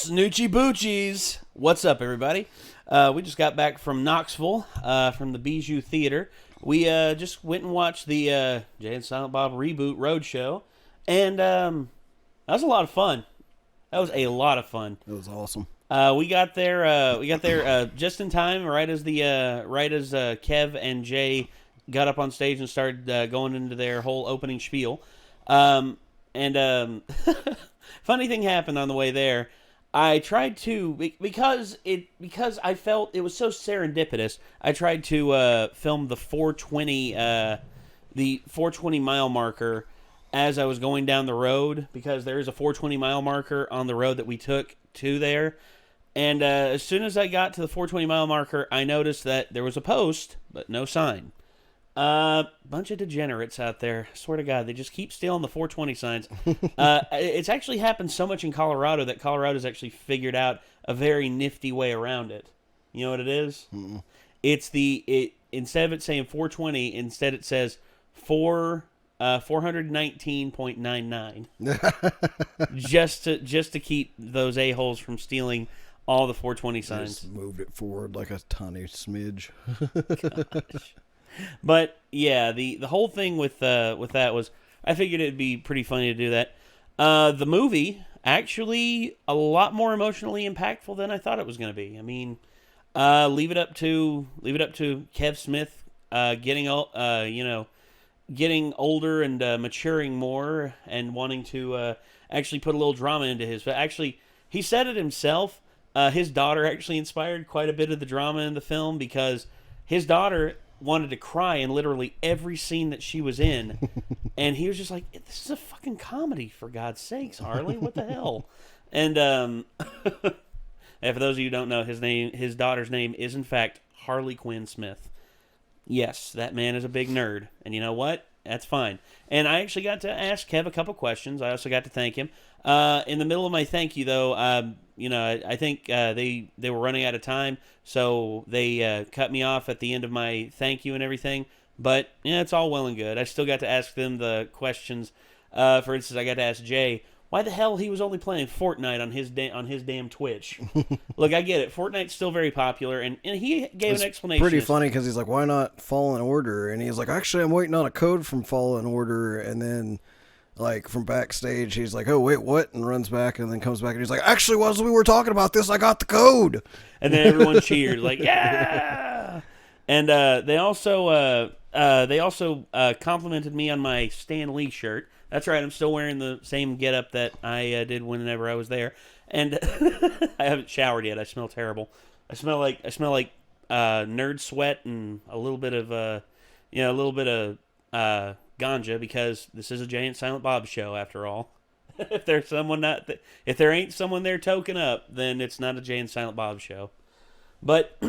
Snoochie Boochies! What's up, everybody? We just got back from Knoxville, from the Bijou Theater. We just went and watched the Jay and Silent Bob Reboot Roadshow, and that was a lot of fun. That was a lot of fun. It was awesome. We got there just in time, right as Kev and Jay got up on stage and started going into their whole opening spiel. Funny thing happened on the way there. I tried to, because I felt it was so serendipitous, I tried to film the 420 mile marker as I was going down the road, because there is a 420 mile marker on the road that we took to there. And as soon as I got to the 420 mile marker, I noticed that there was a post, but no sign. Bunch of degenerates out there. I swear to God, they just keep stealing the 420 signs. It's actually happened so much in Colorado that Colorado's actually figured out a very nifty way around it. You know what it is? Mm-mm. It's instead of it saying 420, instead it says 419.99. just to keep those a-holes from stealing all the 420 signs. Just moved it forward like a tiny smidge. Gosh. But yeah, the whole thing with that was, I figured it'd be pretty funny to do that. The movie actually a lot more emotionally impactful than I thought it was going to be. I mean, leave it up to Kev Smith getting older and maturing more and wanting to actually put a little drama into his. But actually, he said it himself. His daughter actually inspired quite a bit of the drama in the film, because his daughter wanted to cry in literally every scene that she was in, and he was just like, "This is a fucking comedy, for God's sakes, Harley! What the hell?" And and for those of you who don't know, his daughter's name is in fact Harley Quinn Smith. Yes, that man is a big nerd, and you know what? That's fine. And I actually got to ask Kev a couple questions. I also got to thank him. In the middle of my thank you, though, I think they were running out of time, so they cut me off at the end of my thank you and everything. But yeah, it's all well and good. I still got to ask them the questions. For instance, I got to ask Jay why the hell he was only playing Fortnite on his damn Twitch. Look, I get it. Fortnite's still very popular, and he gave an explanation. Pretty funny, because he's like, "Why not Fallen Order?" And he's like, "Actually, I'm waiting on a code from Fallen Order." And then, like, from backstage, he's like, "Oh, wait, what?" And runs back, and then comes back, and he's like, "Actually, while we were talking about this, I got the code." And then everyone cheered, like, "Yeah!" And they also complimented me on my Stan Lee shirt. That's right, I'm still wearing the same getup that I did whenever I was there, and I haven't showered yet. I smell terrible. I smell like nerd sweat and a little bit of ganja, because this is a Jay and Silent Bob show after all. If there ain't someone there token up, then it's not a Jay and Silent Bob show. But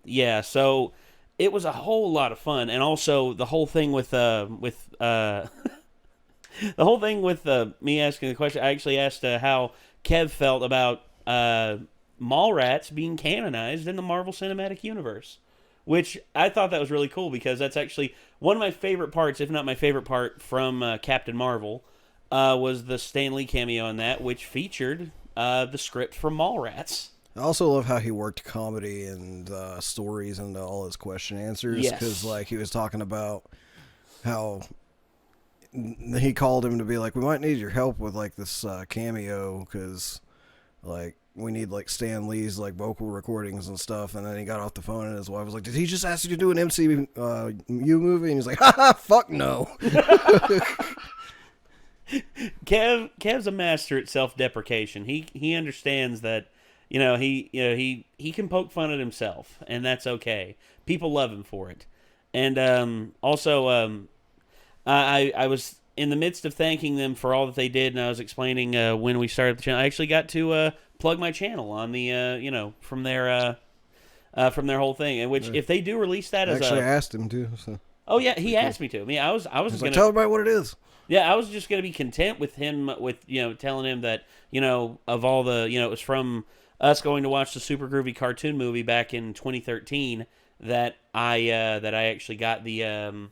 yeah, so it was a whole lot of fun, and also the whole thing with the whole thing with me asking the question, I actually asked how Kev felt about Mallrats being canonized in the Marvel Cinematic Universe, which I thought that was really cool, because that's actually one of my favorite parts, if not my favorite part, from Captain Marvel, was the Stan Lee cameo in that, which featured the script from Mallrats. I also love how he worked comedy and stories into all his question answers, because like he was talking about how he called him to be like, "We might need your help with like this cameo, because like we need like Stan Lee's like vocal recordings and stuff." And then he got off the phone, and his wife was like, "Did he just ask you to do an MCU movie?" And he's like, "Ha, fuck no." Kev's a master at self-deprecation. He understands that he can poke fun at himself, and that's okay. People love him for it. And also I was in the midst of thanking them for all that they did, and I was explaining when we started the channel. I actually got to plug my channel on the from their whole thing, and which if they do release that as I asked him to. So. Oh yeah, he asked me to. I mean, I was just gonna tell everybody what it is. Yeah, I was just gonna be content with him, with telling him that of all the it was from us going to watch the Super Groovy cartoon movie back in 2013 that I actually got the.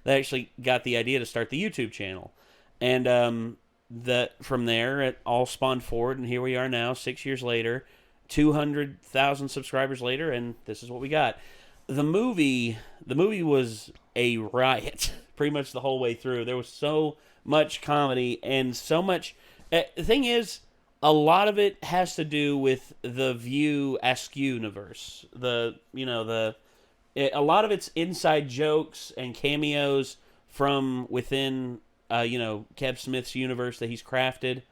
They actually got the idea to start the YouTube channel. And from there, it all spawned forward, and here we are now, 6 years later, 200,000 subscribers later, and this is what we got. The movie was a riot pretty much the whole way through. There was so much comedy and so much. The thing is, a lot of it has to do with the View Askew universe. A lot of it's inside jokes and cameos from within, Kev Smith's universe that he's crafted.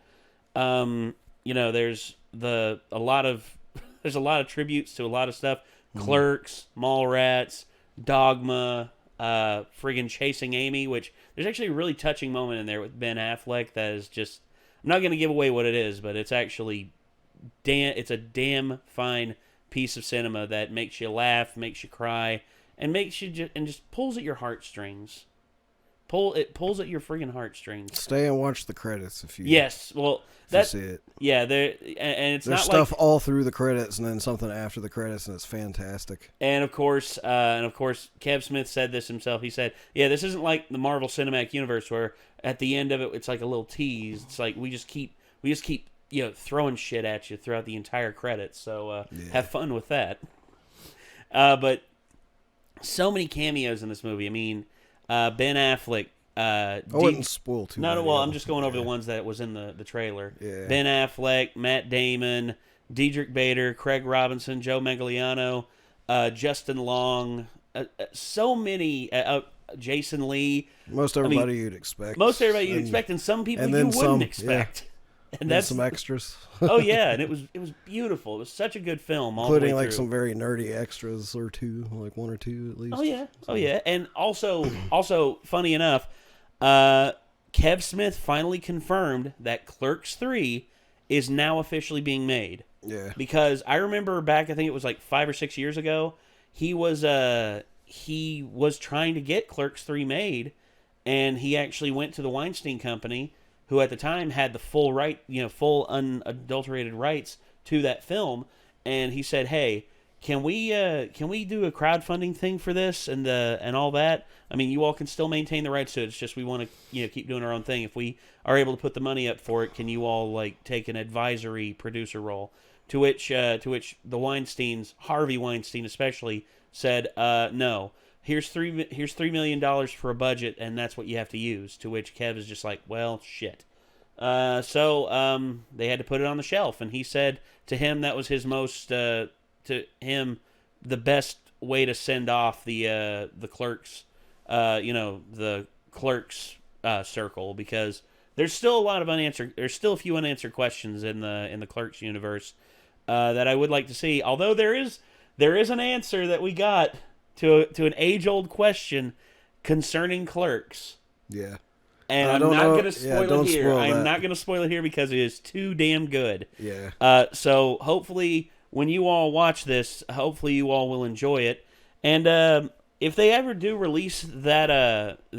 There's a lot of tributes to a lot of stuff. Clerks, Mallrats, Dogma, friggin' Chasing Amy, which there's actually a really touching moment in there with Ben Affleck that is just, I'm not going to give away what it is, but it's actually it's a damn fine piece of cinema that makes you laugh, makes you cry, and makes you just pulls at your heartstrings. It pulls at your friggin' heartstrings. Stay and watch the credits if you. Yes, well, that's see it. Yeah, and it's there's not stuff like, all through the credits and then something after the credits, and it's fantastic. And of course, Kev Smith said this himself. He said, "Yeah, this isn't like the Marvel Cinematic Universe where at the end of it, it's like a little tease. It's like we just keep throwing shit at you throughout the entire credits. So have fun with that." But so many cameos in this movie. I mean, Ben Affleck. I wouldn't spoil too much. I'm just going over the ones that was in the trailer. Yeah. Ben Affleck, Matt Damon, Diedrich Bader, Craig Robinson, Joe Manganiello, Justin Long, so many. Jason Lee. Most everybody you'd expect. And some people you wouldn't expect. Yeah. And that's some extras. Oh yeah, and it was beautiful. It was such a good film, including like some very nerdy extras or two, like one or two at least. Oh yeah, and also funny enough, Kev Smith finally confirmed that Clerks 3 is now officially being made. Yeah. Because I remember back, I think it was like 5 or 6 years ago, he was trying to get Clerks 3 made, and he actually went to the Weinstein Company, who at the time had the full unadulterated rights to that film, and he said, "Hey, can we do a crowdfunding thing for this and all that? I mean, you all can still maintain the rights to it. It's just we want to keep doing our own thing. If we are able to put the money up for it, can you all take an advisory producer role?" To which the Weinsteins, Harvey Weinstein especially, said, "No. Here's $3 million for a budget, and that's what you have to use." To which Kev is just like, "Well, shit." So they had to put it on the shelf, and he said to him that was his the best way to send off the Clerks, the Clerks circle, because there's still a few unanswered questions in the Clerks universe that I would like to see. Although there is an answer that we got to an age-old question concerning Clerks. Yeah. And I'm not going to spoil it here. I'm not going to spoil it here because it is too damn good. Yeah. So hopefully when you all watch this, hopefully you all will enjoy it. And if they ever do release that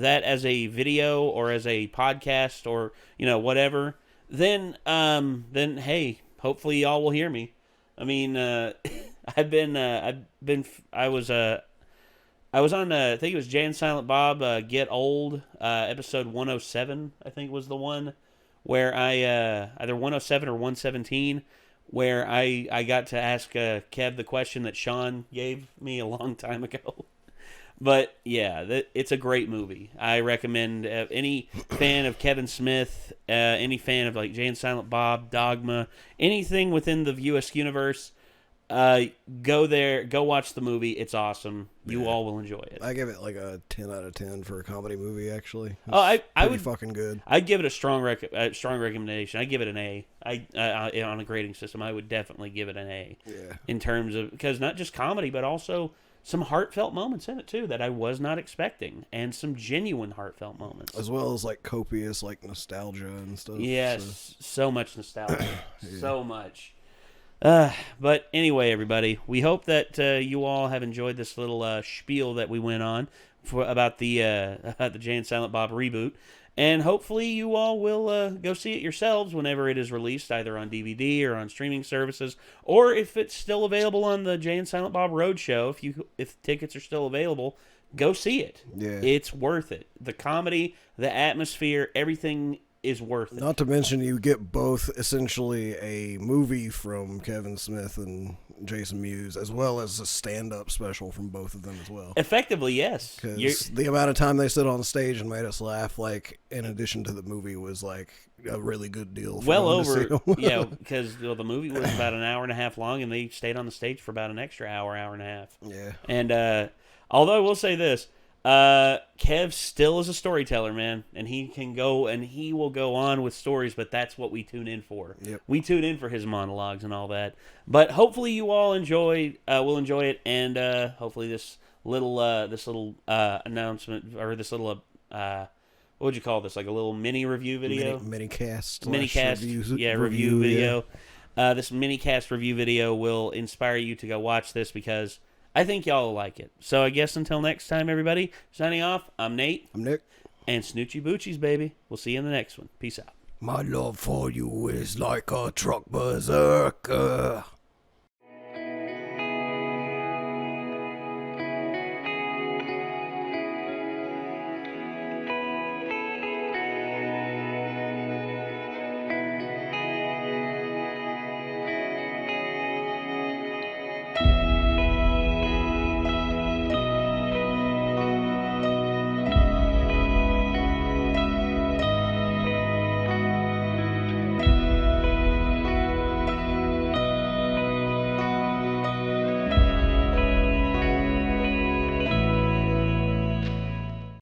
as a video or as a podcast or whatever, then hey, hopefully y'all will hear me. I mean, I was on, I think it was Jay and Silent Bob, Get Old, episode 107, I think was the one, where I, either 107 or 117, where I got to ask Kev the question that Sean gave me a long time ago. But, yeah, it's a great movie. I recommend any fan of Kevin Smith, any fan of Jay and Silent Bob, Dogma, anything within the US universe, go there, go watch the movie. It's awesome. You all will enjoy it. I give it a 10 out of 10 for a comedy movie, actually. I would fucking good. I'd give it a strong recommendation. I'd give it an A. On a grading system, I would definitely give it an A. Yeah. In terms of, because not just comedy, but also some heartfelt moments in it too that I was not expecting, and some genuine heartfelt moments, as well as copious nostalgia and stuff. Yes, so much nostalgia, Yeah. So much. But anyway, everybody, we hope that you all have enjoyed this little spiel that we went on about the Jay and Silent Bob reboot, and hopefully you all will go see it yourselves whenever it is released, either on DVD or on streaming services, or if it's still available on the Jay and Silent Bob Roadshow. If tickets are still available, go see it. Yeah, it's worth it. The comedy, the atmosphere, everything is worth it. Not to mention you get both essentially a movie from Kevin Smith and Jason Mewes, as well as a stand-up special from both of them as well. Effectively, yes. Because the amount of time they stood on stage and made us laugh, like, in addition to the movie, was, like, a really good deal. For well over, yeah, because the movie was about an hour and a half long, and they stayed on the stage for about an extra hour and a half. Yeah. And although I will say this, Kev still is a storyteller, man, and he will go on with stories, but that's what we tune in for. Yep. We tune in for his monologues and all that. But hopefully you all will enjoy it, and hopefully this little announcement, or this little what would you call this? Like a little mini review video, mini cast, review video. This mini cast review video will inspire you to go watch this, because I think y'all will like it. So I guess until next time, everybody, signing off, I'm Nate. I'm Nick. And Snoochie Boochies, baby. We'll see you in the next one. Peace out. My love for you is like a truck berserker.